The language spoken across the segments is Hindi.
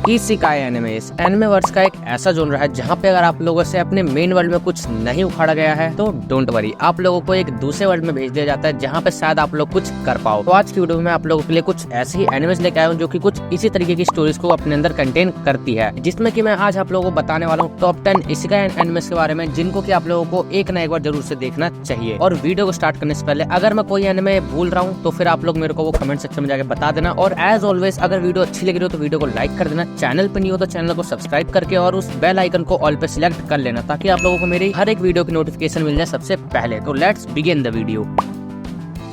इसेकाई एनिमे इस एनिमे वर्स का एक ऐसा जोनर है जहाँ पे अगर आप लोगों से अपने मेन वर्ल्ड में कुछ नहीं उखाड़ा गया है तो डोंट वरी, आप लोगों को एक दूसरे वर्ल्ड में भेज दिया जाता है जहाँ पे शायद आप लोग कुछ कर पाओ। तो आज की वीडियो में आप लोगों के लिए कुछ ऐसे ही एनिमेज लेके आया हूँ जो कि कुछ इसी तरीके की स्टोरीज को अपने अंदर कंटेन करती है, जिसमें कि मैं आज आप लोगों को बताने वाला हूँ टॉप 10 इसेकाई एनिमेज के बारे में जिनको कि आप लोगों को एक ना एक बार जरूर से देखना चाहिए। और वीडियो को स्टार्ट करने से पहले अगर मैं कोई एनिमे भूल रहा हूँ तो फिर आप लोग मेरे को वो कमेंट सेक्शन में जाके बता देना। और एज ऑलवेज अगर वीडियो अच्छी लगी हो तो वीडियो को लाइक कर देना, चैनल पे नहीं हो तो चैनल को सब्सक्राइब करके और उस बेल आइकन को ऑल पे सिलेक्ट कर लेना ताकि आप लोगों को मेरी हर एक वीडियो की नोटिफिकेशन मिल जाए सबसे पहले। तो let's begin the video.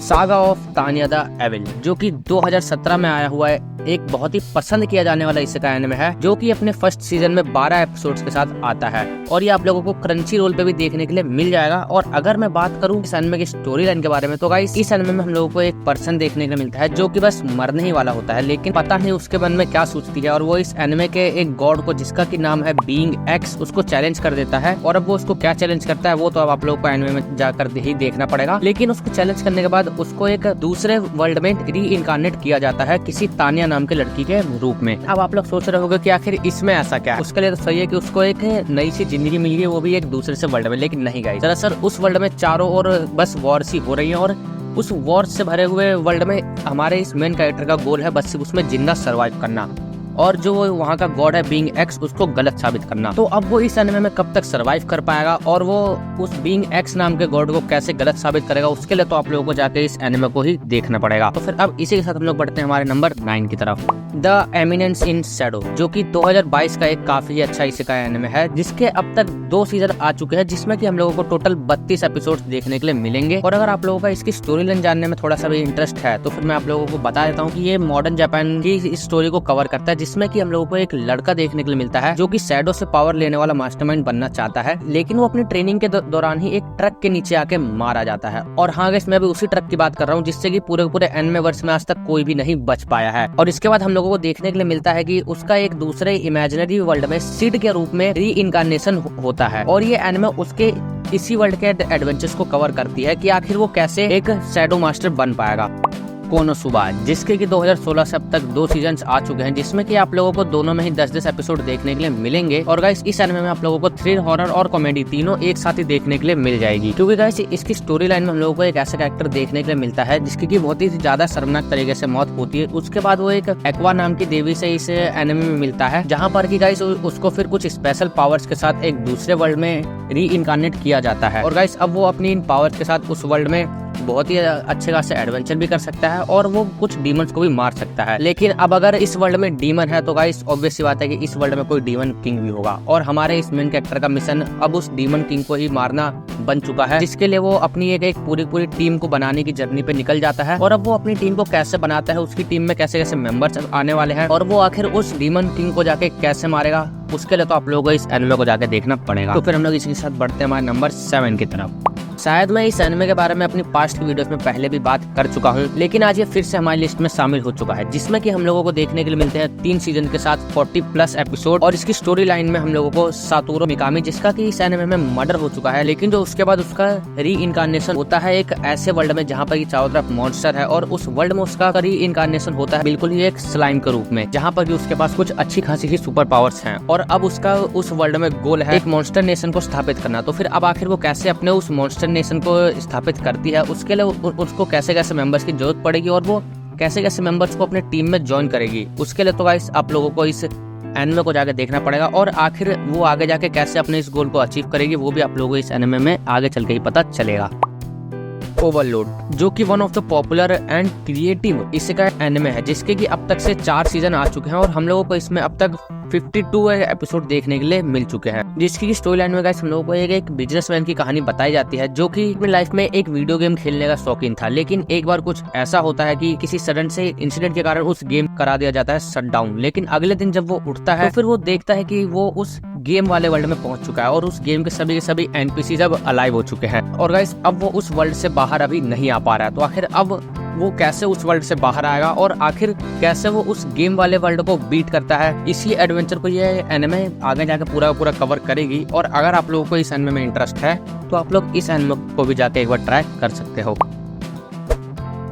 Saga of Tania the evil जो कि 2017 में आया हुआ है, एक बहुत ही पसंद किया जाने वाला इसेकाई एनिमे है जो कि अपने फर्स्ट सीजन में 12 एपिसोड्स के साथ आता है और ये आप लोगों को क्रंची रोल पे भी देखने के लिए मिल जाएगा। और अगर मैं बात करूं इस एनिमे की स्टोरी लाइन के बारे में तो गाइस इस एनिमे में हम लोगों को एक पर्सन देखने को मिलता है जो कि बस मरने ही वाला होता है, लेकिन पता नहीं उसके मन में क्या सोचती है। और वो इस एनिमे के एक गॉड को जिसका की नाम है बीइंग एक्स उसको चैलेंज कर देता है। और अब वो उसको क्या चैलेंज करता है वो तो अब आप लोगों को एनिमे में जाकर ही देखना पड़ेगा। लेकिन उसको चैलेंज करने के बाद उसको एक दूसरे वर्ल्ड में री इनकारनेट किया जाता है किसी तानिया नाम के लड़की के रूप में। अब आप लोग सोच रहे होंगे कि आखिर इसमें ऐसा क्या है। उसके लिए तो सही है कि उसको एक नई सी जिंदगी मिली है, वो भी एक दूसरे से वर्ल्ड में। लेकिन नहीं गाइस, दरअसल उस वर्ल्ड में चारों ओर बस वॉर सी हो रही है और उस वॉर से भरे हुए वर्ल्ड में हमारे इस मेन कैरेक्टर का गोल है बस सिर्फ उसमें जिंदा सर्वाइव करना और जो वहाँ का गॉड है बीइंग एक्स उसको गलत साबित करना। तो अब वो इस एनिमे में कब तक सरवाइव कर पाएगा और वो उस बीइंग एक्स नाम के गॉड को कैसे गलत साबित करेगा, उसके लिए तो आप लोगों को जाके इस एनिमे को ही देखना पड़ेगा। तो फिर अब इसी के साथ हम लोग बढ़ते हैं हमारे नंबर 9 की तरफ, द एमिनेंस इन शैडो जो कि 2022 का एक काफी अच्छा इसेकाई एनिमे है जिसके अब तक 2 सीजन आ चुके हैं जिसमें कि हम लोगों को टोटल 32 एपिसोड देखने के लिए मिलेंगे। और अगर आप लोगों का इसकी स्टोरी लाइन जानने में थोड़ा सा भी इंटरेस्ट है तो फिर मैं आप लोगों को बता देता हूँ कि ये मॉडर्न जापान की स्टोरी को कवर करता है जिसमें कि हम लोगों को एक लड़का देखने के लिए मिलता है जो कि शैडो से पावर लेने वाला मास्टरमाइंड बनना चाहता है, लेकिन वो अपनी ट्रेनिंग के दौरान ही एक ट्रक के नीचे आके मारा जाता है। और हाँ गाइस, मैं भी उसी ट्रक की बात कर रहा हूँ जिससे कि पूरे एनिमे वर्स में आज तक कोई भी नहीं बच पाया है। और इसके बाद हम लोगों को देखने के लिए मिलता है कि उसका एक दूसरे इमेजिनरी वर्ल्ड में सिड के रूप में री इनकारनेशन होता है और ये एनिमे उसके इसी वर्ल्ड के एडवेंचर्स को कवर करती है कि आखिर वो कैसे एक शैडो मास्टर बन पाएगा। कोनोसुबा जिसके कि 2016 से अब तक 2 सीजन्स आ चुके हैं जिसमें कि आप लोगों को दोनों में ही 10-10 एपिसोड देखने के लिए मिलेंगे। और गाइस इस एनिमे में आप लोगों को थ्रिल, हॉरर और कॉमेडी तीनों एक साथ ही देखने के लिए मिल जाएगी, क्योंकि गाइस इसकी स्टोरी लाइन में हम लोगों को एक ऐसा कैरेक्टर देखने के लिए मिलता है जिसकी की बहुत ही ज्यादा शर्मनाक तरीके से मौत होती है। उसके बाद वो एक एक्वा नाम की देवी से इस एनिमे में मिलता है जहाँ पर की गाइस उसको फिर कुछ स्पेशल पावर्स के साथ एक दूसरे वर्ल्ड में री इनकारनेट किया जाता है। और गाइस अब वो अपनी इन पावर्स के साथ उस वर्ल्ड में बहुत ही अच्छे खासे एडवेंचर भी कर सकता है और वो कुछ डीमंस को भी मार सकता है। लेकिन अब अगर इस वर्ल्ड में डीमन है तो गाइस ऑब्वियस सी बात है कि इस वर्ल्ड में कोई डीमन किंग भी होगा और हमारे इस मेन कैरेक्टर का मिशन अब उस डीमन किंग को ही मारना बन चुका है, जिसके लिए वो अपनी एक पूरी टीम को बनाने की जर्नी पे निकल जाता है। और अब वो अपनी टीम को कैसे बनाता है, उसकी टीम में कैसे कैसे मेंबर्स आने वाले हैं और वो आखिर उस डीमन किंग को जाके कैसे मारेगा, उसके लिए तो आप लोगों को इस एनिमे को जाके देखना पड़ेगा। तो फिर हम लोग इसी के साथ बढ़ते हैं हमारे नंबर 7 की तरफ। शायद मैं इस एनिमे के बारे में अपनी पास्ट की वीडियोस में पहले भी बात कर चुका हूँ, लेकिन आज ये फिर से हमारी लिस्ट में शामिल हो चुका है जिसमें कि हम लोगों को देखने के लिए मिलते हैं 3 सीजन के साथ 40+ एपिसोड। और इसकी स्टोरी लाइन में हम लोगों को सातोरू मिकामी जिसका कि इस एनिमे में मर्डर हो चुका है, लेकिन जो उसके बाद उसका री इनकारनेशन होता है एक ऐसे वर्ल्ड में जहाँ पर चारों तरफ मॉन्स्टर है और उस वर्ल्ड में उसका री इनकारनेशन होता है बिल्कुल ही एक स्लाइम के रूप में, जहाँ पर भी उसके पास कुछ अच्छी खासी ही सुपर पावर्स हैं। और अब उसका उस वर्ल्ड में गोल है एक मॉन्स्टर नेशन को स्थापित करना। तो फिर अब आखिर वो कैसे अपने उस मॉन्स्टर नेशन को स्थापित करती है, उसके लिए उसको कैसे कैसे मेंबर्स की जरूरत पड़ेगी और वो कैसे कैसे मेंबर्स को अपने टीम में ज्वाइन करेगी, उसके लिए तो गाइस आप लोगों को इस एनिमे को जाके देखना पड़ेगा। और आखिर वो आगे जाके कैसे अपने इस गोल को अचीव करेगी वो भी आप लोगों को इस एनिमे में आगे चल के ही पता चलेगा। ओवरलोड जो कि one of the popular and creative isekai anime है जिसके कि अब तक से 4 सीजन आ चुके हैं और हम लोगों को इसमें अब तक 52 एपिसोड देखने के लिए मिल चुके हैं, जिसकी स्टोरी लाइन में गाइस हम लोगों को एक बिजनेसमैन की कहानी बताई जाती है जो कि अपनी लाइफ में एक वीडियो गेम खेलने का शौकीन था, लेकिन एक बार कुछ ऐसा होता है कि किसी सडन से इंसिडेंट के कारण उस गेम करा दिया जाता है शट डाउन। लेकिन अगले दिन जब वो उठता है तो फिर वो देखता है कि वो उस गेम वाले वर्ल्ड में पहुंच चुका है और उस गेम के सभी एनपीसी अब अलाइव हो चुके हैं। और गाइस अब वो उस वर्ल्ड से बाहर अभी नहीं आ पा रहा है, तो आखिर अब वो कैसे उस वर्ल्ड से बाहर आएगा और आखिर कैसे वो उस गेम वाले वर्ल्ड को बीट करता है, इसी एडवेंचर को ये एनिमे आगे जाके पूरा कवर करेगी। और अगर आप लोगों को इस एनिमे में इंटरेस्ट है तो आप लोग इस एनिमे को भी जाके एक बार ट्राई कर सकते हो।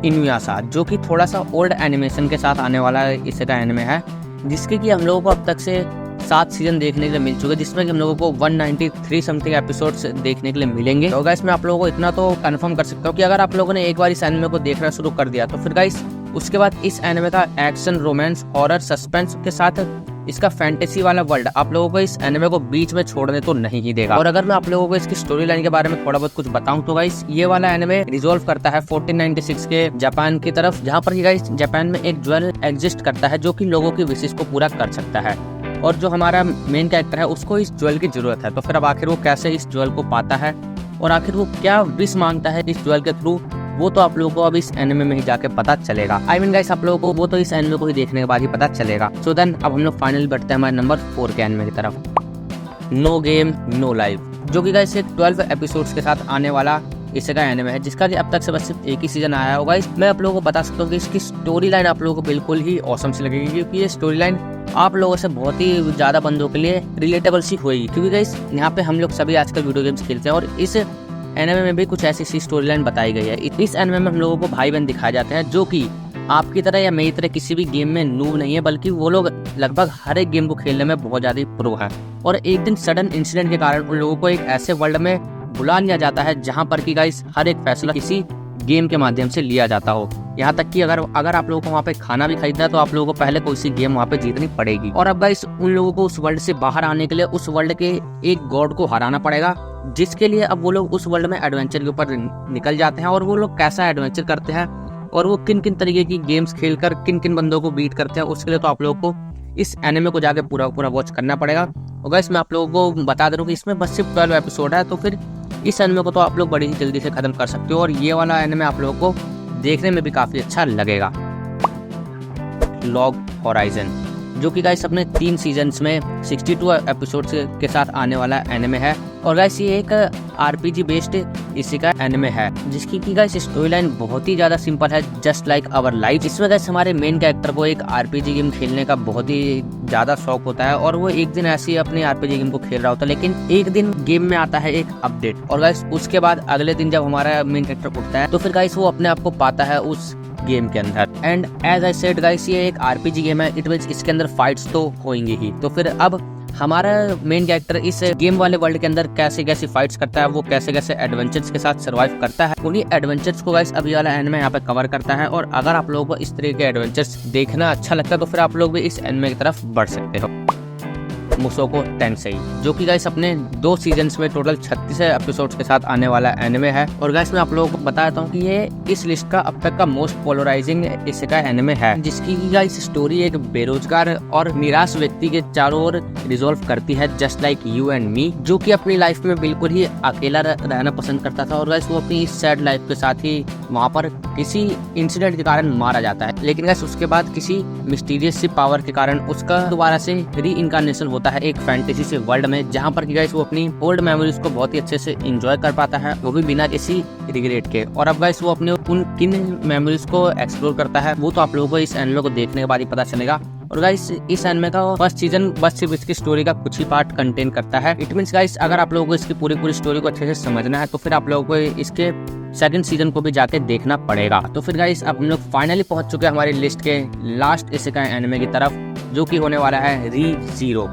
इनुयाशा जो कि थोड़ा सा ओल्ड एनिमेशन के साथ आने वाला इसेकाई एनिमे है जिसके कि हम लोगों को अब तक से 7 सीजन देखने के लिए मिल चुके हैं, जिसमें कि हम लोगों को 193 समथिंग एपिसोड्स देखने के लिए मिलेंगे। तो गाइस मैं आप लोगों को इतना तो कंफर्म कर सकता हूँ कि अगर आप लोगों ने एक बार इस एनिमे को देखना शुरू कर दिया तो फिर गाइस उसके बाद इस एनिमे का एक्शन, रोमांस, हॉरर, सस्पेंस के साथ इसका फैंटेसी वाला वर्ल्ड आप लोगों को इस एनिमे को बीच में छोड़ने तो नहीं ही देगा। और अगर मैं आप लोगों को इसकी स्टोरी लाइन के बारे में थोड़ा बहुत कुछ बताऊं तो गाइस ये वाला एनिमे रिजॉल्व करता है 1496 के जापान की तरफ, जहां पर गाइस जापान में एक ज्वेल एग्जिस्ट करता है जो कि लोगों की विशेष को पूरा कर सकता है। और जो हमारा मेन कैरेक्टर है उसको इस ज्वेल की जरूरत है। तो फिर अब आखिर वो कैसे इस ज्वेल को पाता है और आखिर वो क्या विश मांगता है इस ज्वेल के थ्रू, वो तो आप लोगों को अब इस एनिमे में ही जाके पता चलेगा। आई मीन गाइस आप लोगों को वो तो इस एनिमे को ही देखने के बाद ही पता चलेगा। सो देन अब हम लोग फाइनली बढ़ते हैं हमारे नंबर 4 के एनिमे की तरफ, नो गेम नो लाइफ, जो कि गाइस 12 एपिसोड्स के साथ आने वाला इसे का एनिमे है, जिसका कि अब तक से बस सिर्फ एक ही सीजन आया होगा। मैं आप लोगों को बता सकता हूँ कि इसकी स्टोरी लाइन आप लोगों को बिल्कुल ही औसम सी लगेगी, क्योंकि ये स्टोरी लाइन आप लोगों से बहुत ही ज्यादा बंदों के लिए रिलेटेबल सी होगी। क्योंकि गाइस यहाँ पे हम लोग सभी आजकल वीडियो गेम्स खेलते हैं और इस एनिमे में भी कुछ ऐसी सी स्टोरी लाइन बताई गई है। इस एनिमे में हम लोगों को भाई बहन दिखाए जाते हैं जो कि आपकी तरह या मेरी तरह किसी भी गेम में नूब नहीं है, बल्कि वो लोग लगभग हर एक गेम को खेलने में बहुत ज्यादा प्रो है। और एक दिन सडन इंसिडेंट के कारण उन लोगों को एक ऐसे वर्ल्ड में बुला लिया जाता है जहाँ पर कि गाइस हर एक फैसला किसी गेम के माध्यम से लिया जाता हो। यहाँ तक कि अगर आप लोगों को वहाँ पे खाना भी खरीदना है तो आप लोगों को पहले कोई सी गेम वहाँ पे जीतनी पड़ेगी। और अब गाइस उन लोगों को उस वर्ल्ड से बाहर आने के लिए उस वर्ल्ड के एक गॉड को हराना पड़ेगा, जिसके लिए अब वो लोग उस वर्ल्ड में एडवेंचर के ऊपर निकल जाते हैं। और वो लोग कैसा एडवेंचर करते हैं और वो किन किन तरीके की गेम्स खेलकर किन किन बंदों को बीट करते हैं, उसके लिए तो आप लोगों को इस एनिमे को जाके पूरा वॉच करना पड़ेगा। और गाइस मैं आप लोगों को बता दे रहा हूँ कि इसमें बस सिर्फ 12 एपिसोड है, तो फिर इस एनिमे को तो आप लोग बड़ी ही जल्दी से खत्म कर सकते हो और ये वाला एनिमे आप लोगों को देखने में भी काफी अच्छा लगेगा। लॉग होराइजन, जो कि गाइस अपने 3 सीजन्स में 62 एपिसोड्स के साथ आने वाला एनिमे है। और गाइस ये एक आरपीजी बेस्ड इसी का एनिमे है, जिसकी की गाइस स्टोरी लाइन बहुत ही ज्यादा सिंपल है, जस्ट लाइक आवर लाइफ। इसमें गाइस हमारे मेन कैरेक्टर को एक आरपीजी गेम खेलने का बहुत ही ज्यादा शौक होता है और वो एक दिन ऐसी अपनी आरपीजी गेम को खेल रहा होता है, लेकिन एक दिन गेम में आता है एक अपडेट और गाइस उसके बाद अगले दिन जब हमारा मेन कैरेक्टर उठता है तो फिर गाइस वो अपने आप को पाता है उस गेम के अंदर। And as I said guys ये एक आरपीजी गेम है, इट मींस इसके अंदर फाइट्स तो होंगी ही। तो फिर अब हमारा मेन कैरेक्टर इस गेम वाले वर्ल्ड के अंदर कैसे कैसे फाइट्स करता है, वो कैसे कैसे एडवेंचर्स के साथ सर्वाइव करता है, उन्हीं एडवेंचर्स को गाइस अभी वाला एनिमे यहाँ पे कवर करता है। और अगर आप लोगों को इस तरह के एडवेंचर्स देखना अच्छा लगता है तो फिर आप लोग भी इस एनिमे की तरफ बढ़ सकते हो। मुसोको टेंसेई, जो कि गाइस अपने 2 सीजन्स में टोटल 36 एपिसोड्स के साथ आने वाला एनिमे है। और गाइस मैं आप लोगों को बता देता हूँ कि ये इस लिस्ट का अब तक का मोस्ट पोलराइजिंग इसका एनिमे है, जिसकी गाइस स्टोरी एक बेरोजगार और निराश व्यक्ति के चारों ओर रिजॉल्व करती है, just like you and me, जो कि अपनी लाइफ में बिल्कुल ही अकेला रहना पसंद करता था। और गाइस वो अपनी इस सैड लाइफ के साथ ही वहाँ पर किसी इंसिडेंट के कारण मारा जाता है, लेकिन गाइस उसके बाद किसी मिस्टीरियस सी पावर के कारण उसका दोबारा से री इनकारनेशन होता है एक फैंटेसी से वर्ल्ड में, जहाँ पर गाइस वो अपनी ओल्ड मेमोरीज को बहुत ही अच्छे से एंजॉय कर पाता है, वो भी बिना किसी रिग्रेट के। और अब गाइस वो अपने उन किन मेमोरीज को एक्सप्लोर करता है वो तो आप लोगों को इस एनिमे को देखने के बाद ही पता चलेगा। और गाइस इस एनिमे का फर्स्ट सीजन बस सिर्फ इसकी स्टोरी का कुछ ही पार्ट कंटेन करता है। इट मींस गाइस अगर आप लोगों को इसकी पूरी स्टोरी को अच्छे से समझना है तो फिर आप लोगों को इसके सेकंड सीजन को भी जाके देखना पड़ेगा। तो फिर गाइस अब हम लोग फाइनली पहुंच चुके हैं हमारी लिस्ट के लास्ट इसेकाई एनिमे की तरफ, जो कि होने वाला है री-ज़ीरो,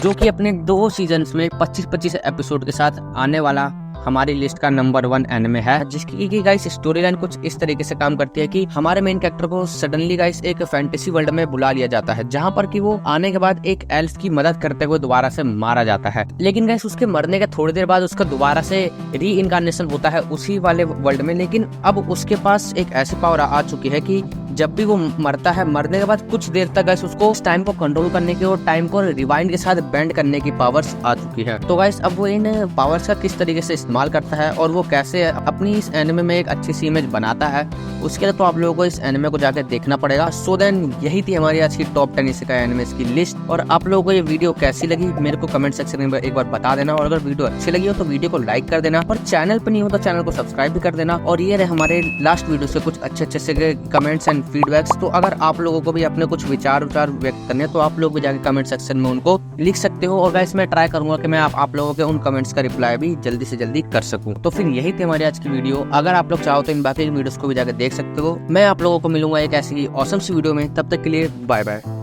जो कि अपने 2 सीजन्स में 25-25 एपिसोड के साथ आने वाला हमारी लिस्ट का नंबर 1 एनिमे है, जिसकी गाइस स्टोरी लाइन कुछ इस तरीके से काम करती है कि हमारे मेन कैरेक्टर को सडनली गाइस एक फैंटेसी वर्ल्ड में बुला लिया जाता है, जहां पर कि वो आने के बाद एक एल्फ की मदद करते हुए दोबारा से मारा जाता है। लेकिन गाइस उसके मरने के थोड़ी देर बाद उसका दोबारा से री इनकारनेशन होता है उसी वाले वर्ल्ड में, लेकिन अब उसके पास एक ऐसी पावर आ चुकी है कि जब भी वो मरता है, मरने के बाद कुछ देर तक गाइस उसको टाइम को कंट्रोल करने की और टाइम को रिवाइंड के साथ बेंड करने की पावर्स आ चुकी है। तो गाइस अब वो इन पावर्स का किस तरीके से इस्तेमाल करता है और वो कैसे अपनी इस एनिमे में एक अच्छी सी इमेज बनाता है, उसके लिए तो आप लोगों को इस एनिमे को जाकर देखना पड़ेगा। सो देन यही थी हमारी आज की टॉप 10 इसेकाई एनिमेस की लिस्ट। और आप लोगों को ये वीडियो कैसी लगी मेरे को कमेंट सेक्शन में एक बार बता देना, और अगर वीडियो अच्छी लगी हो तो वीडियो को लाइक कर देना, और चैनल पर नहीं हो तो चैनल को सब्सक्राइब भी कर देना। और ये रहे हमारे लास्ट वीडियो से कुछ अच्छे से कमेंट्स एंड फीडबैक्स। तो अगर आप लोगों को भी अपने कुछ विचार व्यक्त करने तो आप लोग भी जाके कमेंट सेक्शन में उनको लिख सकते हो, और गाइस मैं ट्राई करूंगा कि मैं आप लोगों के उन कमेंट्स का रिप्लाई भी जल्दी से जल्दी कर सकूं। तो फिर यही थी हमारी आज की वीडियो। अगर आप लोग चाहो तो इन बाकी वीडियोस को भी जाकर देख सकते हो। मैं आप लोगों को मिलूंगा एक ऐसी ऑसम सी वीडियो में, तब तक के लिए बाय बाय।